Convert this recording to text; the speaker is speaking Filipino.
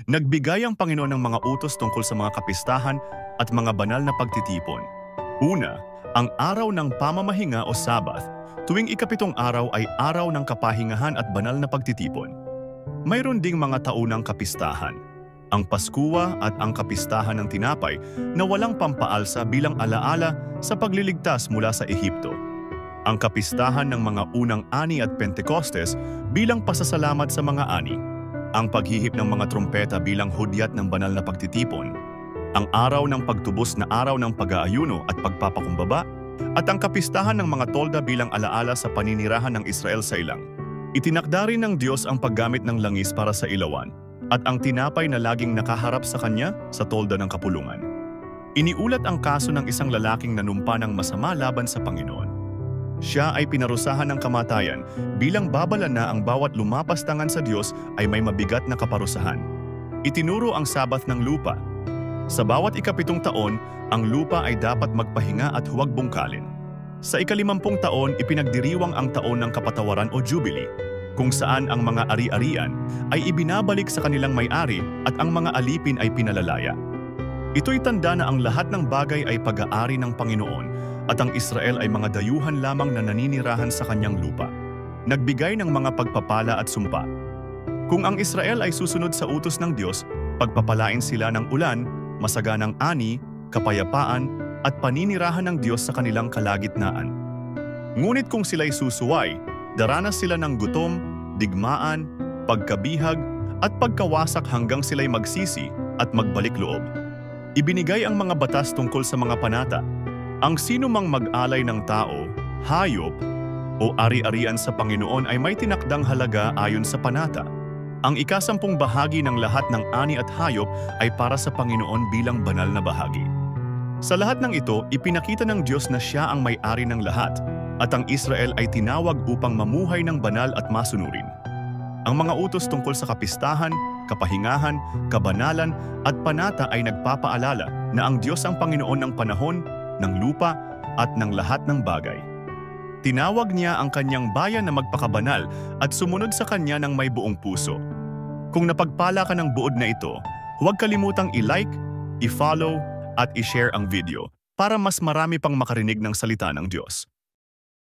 Nagbigay ang Panginoon ng mga utos tungkol sa mga kapistahan at mga banal na pagtitipon. Una, ang araw ng pamamahinga o Sabbath, tuwing ikapitong araw ay araw ng kapahingahan at banal na pagtitipon. Mayroon ding mga taunang kapistahan, ang Paskuwa at ang kapistahan ng tinapay na walang pampaalsa bilang alaala sa pagliligtas mula sa Ehipto. Ang kapistahan ng mga unang ani at Pentecostes bilang pasasalamat sa mga ani. Ang paghihip ng mga trumpeta bilang hudyat ng banal na pagtitipon, ang araw ng pagtubos na araw ng pag-aayuno at pagpapakumbaba, at ang kapistahan ng mga tolda bilang alaala sa paninirahan ng Israel sa ilang. Itinakda rin ng Diyos ang paggamit ng langis para sa ilawan, at ang tinapay na laging nakaharap sa kanya sa tolda ng kapulungan. Iniulat ang kaso ng isang lalaking nanumpa ng masama laban sa Panginoon. Siya ay pinarusahan ng kamatayan bilang babala na ang bawat lumapastangan sa Diyos ay may mabigat na kaparusahan. Itinuro ang Sabath ng lupa. Sa bawat ikapitong taon, ang lupa ay dapat magpahinga at huwag bungkalin. Sa ika-50 taon, ipinagdiriwang ang taon ng kapatawaran o Jubilee, kung saan ang mga ari-arian ay ibinabalik sa kanilang may-ari at ang mga alipin ay pinalalaya. Ito'y tanda na ang lahat ng bagay ay pag-aari ng Panginoon at ang Israel ay mga dayuhan lamang na naninirahan sa kanyang lupa. Nagbigay ng mga pagpapala at sumpa. Kung ang Israel ay susunod sa utos ng Diyos, pagpapalain sila ng ulan, masaganang ani, kapayapaan, at paninirahan ng Diyos sa kanilang kalagitnaan. Ngunit kung sila'y susuway, daranas sila ng gutom, digmaan, pagkabihag, at pagkawasak hanggang sila'y magsisi at magbalik loob. Ibinigay ang mga batas tungkol sa mga panata. Ang sino mang mag-alay ng tao, hayop, o ari-arian sa Panginoon ay may tinakdang halaga ayon sa panata. Ang ika-10 bahagi ng lahat ng ani at hayop ay para sa Panginoon bilang banal na bahagi. Sa lahat ng ito, ipinakita ng Diyos na siya ang may-ari ng lahat, at ang Israel ay tinawag upang mamuhay ng banal at masunurin. Ang mga utos tungkol sa kapistahan, kapahingahan, kabanalan, at panata ay nagpapaalala na ang Diyos ang Panginoon ng panahon, ng lupa, at ng lahat ng bagay. Tinawag niya ang kanyang bayan na magpakabanal at sumunod sa kanya ng may buong puso. Kung napagpala ka ng buod na ito, huwag kalimutang i-like, i-follow, at i-share ang video para mas marami pang makarinig ng salita ng Diyos.